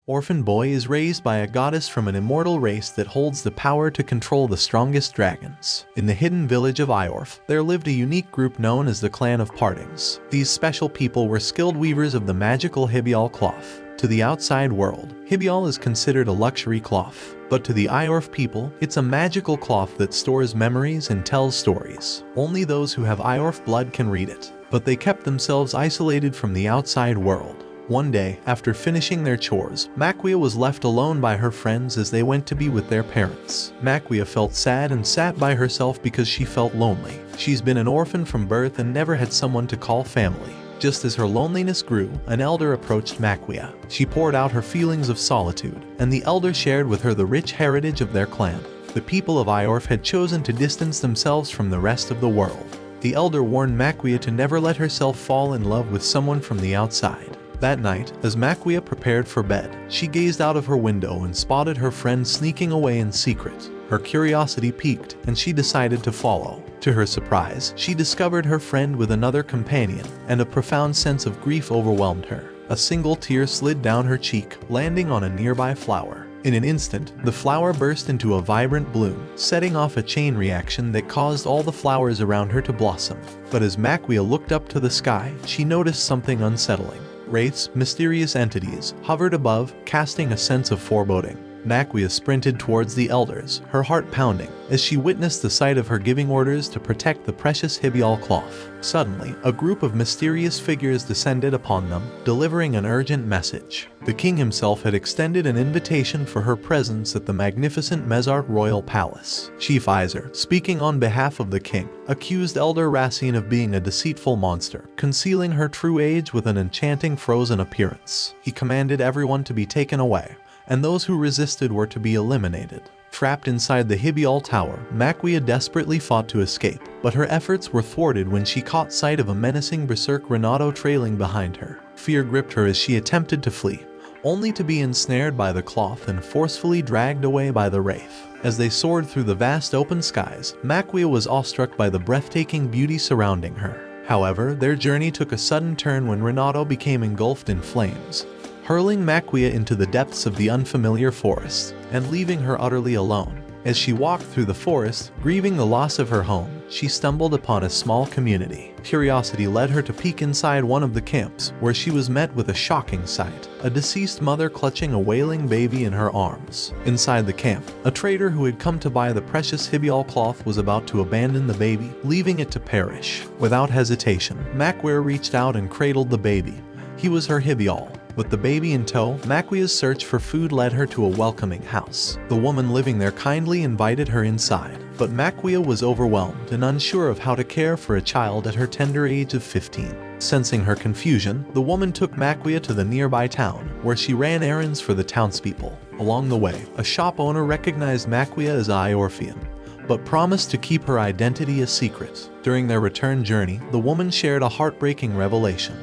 Orphan boy is raised by a goddess from an immortal race that holds the power to control the strongest dragons. In the hidden village of Orphan, there lived a unique group known as the Clan of Partings. These special people were skilled weavers of the magical Hibial cloth. To the outside world, Hibial is considered a luxury cloth, but to the Orphan people, it's a magical cloth that stores memories and tells stories. Only those who have Orphan blood can read it, but they kept themselves isolated from the outside world. One day, after finishing their chores, Maquia was left alone by her friends as they went to be with their parents. Maquia felt sad and sat by herself because she felt lonely. She's been an orphan from birth and never had someone to call family. Just as her loneliness grew, an elder approached Maquia. She poured out her feelings of solitude, and the elder shared with her the rich heritage of their clan. The people of Orphan had chosen to distance themselves from the rest of the world. The elder warned Maquia to never let herself fall in love with someone from the outside. That night, as Maquia prepared for bed, she gazed out of her window and spotted her friend sneaking away in secret. Her curiosity piqued, and she decided to follow. To her surprise, she discovered her friend with another companion, and a profound sense of grief overwhelmed her. A single tear slid down her cheek, landing on a nearby flower. In an instant, the flower burst into a vibrant bloom, setting off a chain reaction that caused all the flowers around her to blossom. But as Maquia looked up to the sky, she noticed something unsettling. Wraiths, mysterious entities, hovered above, casting a sense of foreboding. Maquia sprinted towards the elders, her heart pounding, as she witnessed the sight of her giving orders to protect the precious Hibial cloth. Suddenly, a group of mysterious figures descended upon them, delivering an urgent message. The king himself had extended an invitation for her presence at the magnificent Mezart royal palace. Chief Iser, speaking on behalf of the king, accused Elder Racine of being a deceitful monster, concealing her true age with an enchanting frozen appearance. He commanded everyone to be taken away, and those who resisted were to be eliminated. Trapped inside the Hibial tower, Maquia desperately fought to escape, but her efforts were thwarted when she caught sight of a menacing berserk Renato trailing behind her. Fear gripped her as she attempted to flee, only to be ensnared by the cloth and forcefully dragged away by the wraith. As they soared through the vast open skies, Maquia was awestruck by the breathtaking beauty surrounding her. However, their journey took a sudden turn when Renato became engulfed in flames, hurling Maquia into the depths of the unfamiliar forest, and leaving her utterly alone. As she walked through the forest, grieving the loss of her home, she stumbled upon a small community. Curiosity led her to peek inside one of the camps, where she was met with a shocking sight: a deceased mother clutching a wailing baby in her arms. Inside the camp, a trader who had come to buy the precious Hibial cloth was about to abandon the baby, leaving it to perish. Without hesitation, Maquia reached out and cradled the baby. He was her Hibial. With the baby in tow, Maquia's search for food led her to a welcoming house. The woman living there kindly invited her inside, but Maquia was overwhelmed and unsure of how to care for a child at her tender age of 15. Sensing her confusion, the woman took Maquia to the nearby town, where she ran errands for the townspeople. Along the way, a shop owner recognized Maquia as Orphan, but promised to keep her identity a secret. During their return journey, the woman shared a heartbreaking revelation.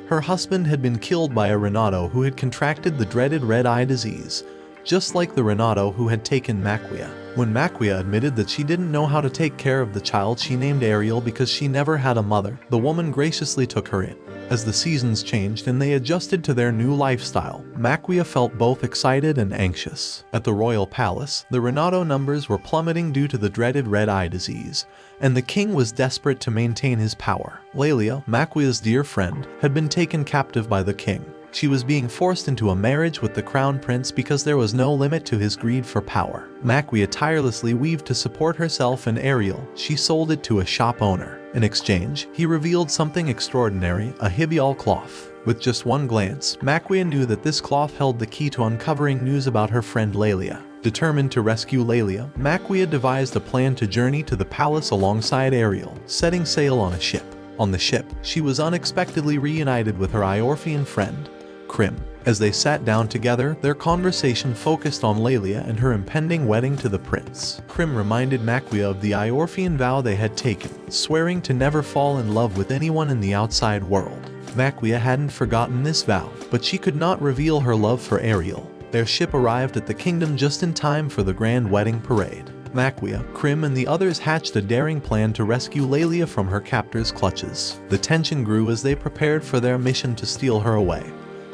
Her husband had been killed by a Renato who had contracted the dreaded red eye disease, just like the Renato who had taken Maquia. When Maquia admitted that she didn't know how to take care of the child she named Ariel because she never had a mother, the woman graciously took her in. As the seasons changed and they adjusted to their new lifestyle, Maquia felt both excited and anxious. At the royal palace, the Renato numbers were plummeting due to the dreaded red eye disease, and the king was desperate to maintain his power. Lelia, Maquia's dear friend, had been taken captive by the king. She was being forced into a marriage with the crown prince because there was no limit to his greed for power. Maquia tirelessly weaved to support herself and Ariel. She sold it to a shop owner. In exchange, he revealed something extraordinary: a Hibial cloth. With just one glance, Maquia knew that this cloth held the key to uncovering news about her friend Lelia. Determined to rescue Lelia, Maquia devised a plan to journey to the palace alongside Ariel, setting sail on a ship. On the ship, she was unexpectedly reunited with her Orphan friend, Krim. As they sat down together, their conversation focused on Lelia and her impending wedding to the prince. Krim reminded Maquia of the Orphan vow they had taken, swearing to never fall in love with anyone in the outside world. Maquia hadn't forgotten this vow, but she could not reveal her love for Ariel. Their ship arrived at the kingdom just in time for the grand wedding parade. Maquia, Krim, and the others hatched a daring plan to rescue Lelia from her captor's clutches. The tension grew as they prepared for their mission to steal her away.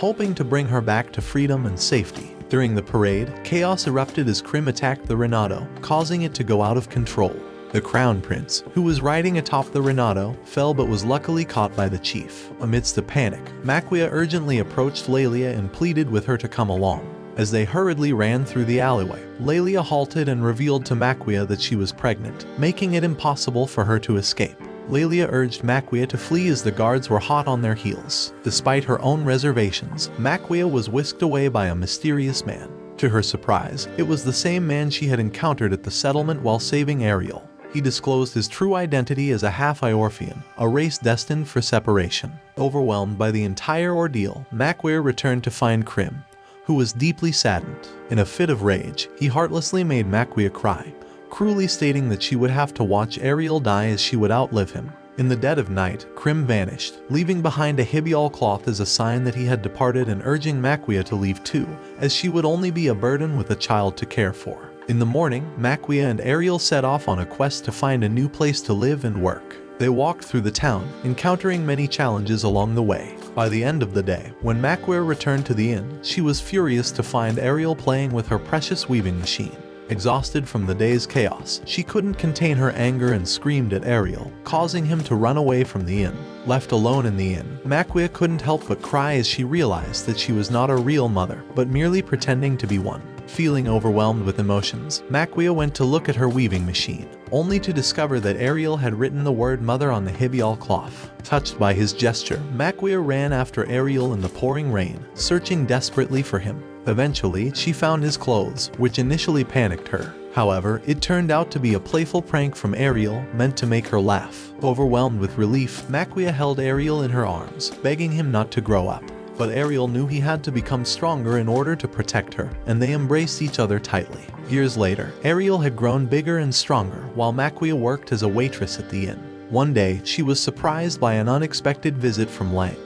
hoping to bring her back to freedom and safety. During the parade, chaos erupted as Krim attacked the Renato, causing it to go out of control. The Crown Prince, who was riding atop the Renato, fell but was luckily caught by the chief. Amidst the panic, Maquia urgently approached Lelia and pleaded with her to come along. As they hurriedly ran through the alleyway, Lelia halted and revealed to Maquia that she was pregnant, making it impossible for her to escape. Lelia urged Maquia to flee as the guards were hot on their heels. Despite her own reservations, Maquia was whisked away by a mysterious man. To her surprise, it was the same man she had encountered at the settlement while saving Ariel. He disclosed his true identity as a half-Iorphian, a race destined for separation. Overwhelmed by the entire ordeal, Maquia returned to find Krim, who was deeply saddened. In a fit of rage, he heartlessly made Maquia cry, cruelly stating that she would have to watch Ariel die as she would outlive him. In the dead of night, Krim vanished, leaving behind a hibial cloth as a sign that he had departed and urging Maquia to leave too, as she would only be a burden with a child to care for. In the morning, Maquia and Ariel set off on a quest to find a new place to live and work. They walked through the town, encountering many challenges along the way. By the end of the day, when Maquia returned to the inn, she was furious to find Ariel playing with her precious weaving machine. Exhausted from the day's chaos, she couldn't contain her anger and screamed at Ariel, causing him to run away from the inn. Left alone in the inn, Maquia couldn't help but cry as she realized that she was not a real mother, but merely pretending to be one. Feeling overwhelmed with emotions, Maquia went to look at her weaving machine, only to discover that Ariel had written the word mother on the hibial cloth. Touched by his gesture, Maquia ran after Ariel in the pouring rain, searching desperately for him. Eventually, she found his clothes, which initially panicked her. However, it turned out to be a playful prank from Ariel, meant to make her laugh. Overwhelmed with relief, Maquia held Ariel in her arms, begging him not to grow up. But Ariel knew he had to become stronger in order to protect her, and they embraced each other tightly. Years later, Ariel had grown bigger and stronger, while Maquia worked as a waitress at the inn. One day, she was surprised by an unexpected visit from Lang,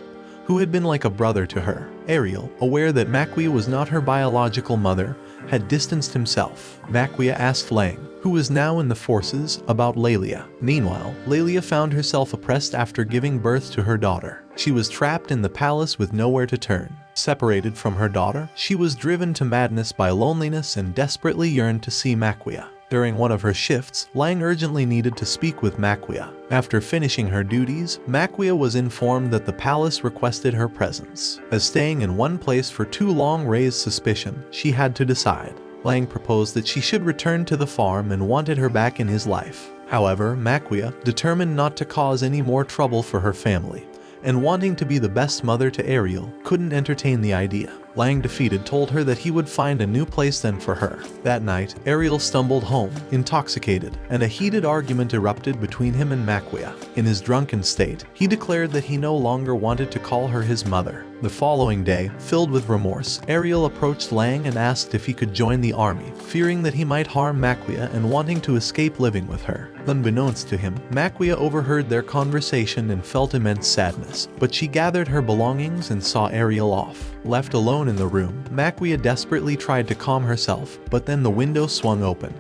who had been like a brother to her. Ariel, aware that Maquia was not her biological mother, had distanced himself. Maquia asked Lang, who was now in the forces, about Lelia. Meanwhile, Lelia found herself oppressed after giving birth to her daughter. She was trapped in the palace with nowhere to turn. Separated from her daughter, she was driven to madness by loneliness and desperately yearned to see Maquia. During one of her shifts, Lang urgently needed to speak with Maquia. After finishing her duties, Maquia was informed that the palace requested her presence. As staying in one place for too long raised suspicion, she had to decide. Lang proposed that she should return to the farm and wanted her back in his life. However, Maquia, determined not to cause any more trouble for her family, and wanting to be the best mother to Ariel, couldn't entertain the idea. Lang, defeated, told her that he would find a new place then for her. That night, Ariel stumbled home, intoxicated, and a heated argument erupted between him and Maquia. In his drunken state, he declared that he no longer wanted to call her his mother. The following day, filled with remorse, Ariel approached Lang and asked if he could join the army, fearing that he might harm Maquia and wanting to escape living with her. Unbeknownst to him, Maquia overheard their conversation and felt immense sadness, but she gathered her belongings and saw Ariel off. Left alone in the room, Maquia desperately tried to calm herself, but then the window swung open,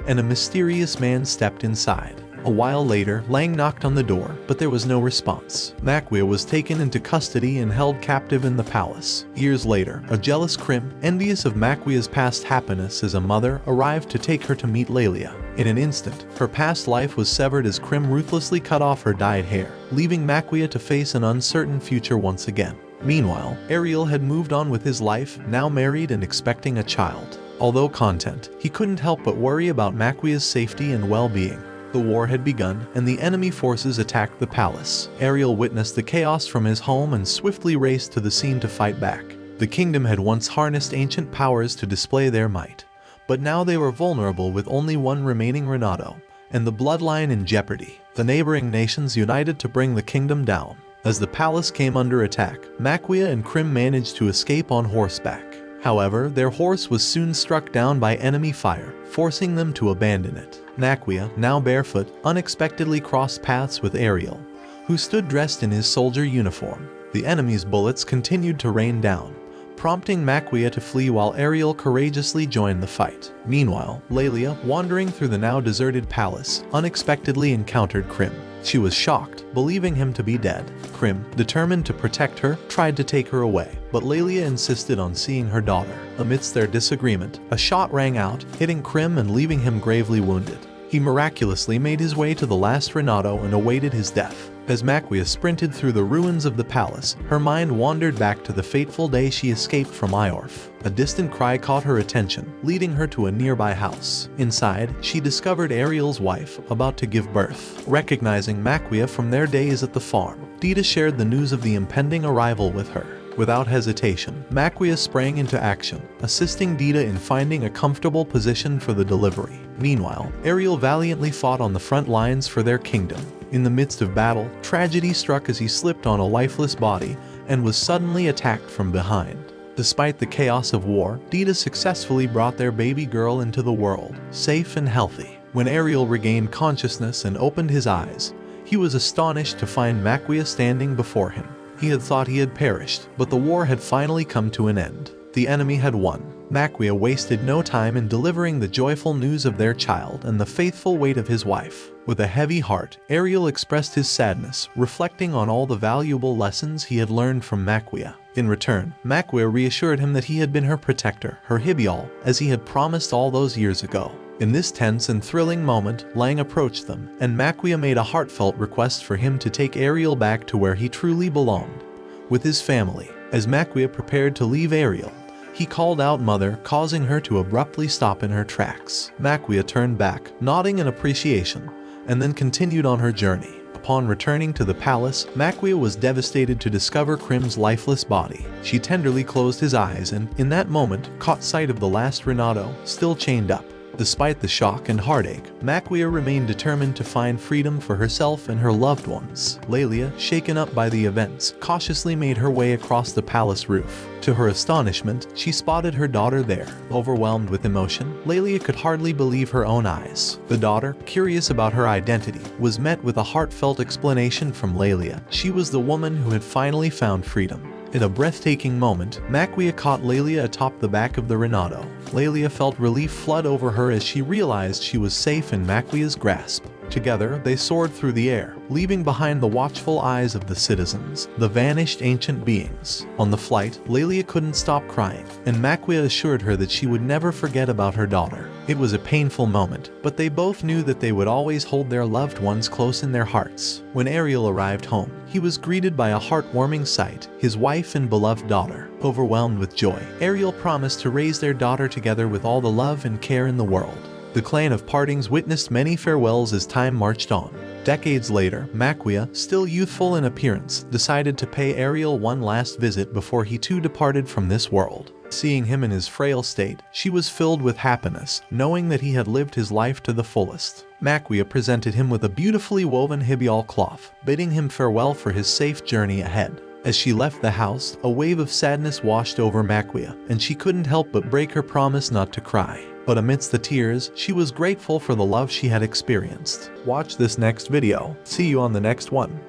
and a mysterious man stepped inside. A while later, Lang knocked on the door, but there was no response. Maquia was taken into custody and held captive in the palace. Years later, a jealous Krim, envious of Maquia's past happiness as a mother, arrived to take her to meet Lelia. In an instant, her past life was severed as Krim ruthlessly cut off her dyed hair, leaving Maquia to face an uncertain future once again. Meanwhile, Ariel had moved on with his life, now married and expecting a child. Although content, he couldn't help but worry about Maquia's safety and well-being. The war had begun, and the enemy forces attacked the palace. Ariel witnessed the chaos from his home and swiftly raced to the scene to fight back. The kingdom had once harnessed ancient powers to display their might, but now they were vulnerable with only one remaining Renato, and the bloodline in jeopardy. The neighboring nations united to bring the kingdom down. As the palace came under attack, Maquia and Krim managed to escape on horseback. However, their horse was soon struck down by enemy fire, forcing them to abandon it. Maquia, now barefoot, unexpectedly crossed paths with Ariel, who stood dressed in his soldier uniform. The enemy's bullets continued to rain down, prompting Maquia to flee while Ariel courageously joined the fight. Meanwhile, Lelia, wandering through the now deserted palace, unexpectedly encountered Krim. She was shocked, believing him to be dead. Krim, determined to protect her, tried to take her away, but Lelia insisted on seeing her daughter. Amidst their disagreement, a shot rang out, hitting Krim and leaving him gravely wounded. He miraculously made his way to the last Renato and awaited his death. As Maquia sprinted through the ruins of the palace, her mind wandered back to the fateful day she escaped from Iorf. A distant cry caught her attention, leading her to a nearby house. Inside, she discovered Ariel's wife, about to give birth. Recognizing Maquia from their days at the farm, Dita shared the news of the impending arrival with her. Without hesitation, Maquia sprang into action, assisting Dita in finding a comfortable position for the delivery. Meanwhile, Ariel valiantly fought on the front lines for their kingdom. In the midst of battle, tragedy struck as he slipped on a lifeless body and was suddenly attacked from behind. Despite the chaos of war, Dita successfully brought their baby girl into the world, safe and healthy. When Ariel regained consciousness and opened his eyes, he was astonished to find Maquia standing before him. He had thought he had perished, but the war had finally come to an end. The enemy had won. Maquia wasted no time in delivering the joyful news of their child and the faithful weight of his wife. With a heavy heart, Ariel expressed his sadness, reflecting on all the valuable lessons he had learned from Maquia. In return, Maquia reassured him that he had been her protector, her Hibial, as he had promised all those years ago. In this tense and thrilling moment, Lang approached them, and Maquia made a heartfelt request for him to take Ariel back to where he truly belonged, with his family. As Maquia prepared to leave Ariel, he called out Mother, causing her to abruptly stop in her tracks. Maquia turned back, nodding in appreciation, and then continued on her journey. Upon returning to the palace, Maquia was devastated to discover Krim's lifeless body. She tenderly closed his eyes and, in that moment, caught sight of the last Renato, still chained up. Despite the shock and heartache, Maquia remained determined to find freedom for herself and her loved ones. Lelia, shaken up by the events, cautiously made her way across the palace roof. To her astonishment, she spotted her daughter there. Overwhelmed with emotion, Lelia could hardly believe her own eyes. The daughter, curious about her identity, was met with a heartfelt explanation from Lelia. She was the woman who had finally found freedom. In a breathtaking moment, Maquia caught Lelia atop the back of the Renato. Lelia felt relief flood over her as she realized she was safe in Maquia's grasp. Together, they soared through the air, leaving behind the watchful eyes of the citizens, the vanished ancient beings. On the flight, Lelia couldn't stop crying, and Maquia assured her that she would never forget about her daughter. It was a painful moment, but they both knew that they would always hold their loved ones close in their hearts. When Ariel arrived home, he was greeted by a heartwarming sight, his wife and beloved daughter. Overwhelmed with joy, Ariel promised to raise their daughter together with all the love and care in the world. The clan of Partings witnessed many farewells as time marched on. Decades later, Maquia, still youthful in appearance, decided to pay Ariel one last visit before he too departed from this world. Seeing him in his frail state, she was filled with happiness, knowing that he had lived his life to the fullest. Maquia presented him with a beautifully woven Hibial cloth, bidding him farewell for his safe journey ahead. As she left the house, a wave of sadness washed over Maquia, and she couldn't help but break her promise not to cry. But amidst the tears, she was grateful for the love she had experienced. Watch this next video. See you on the next one.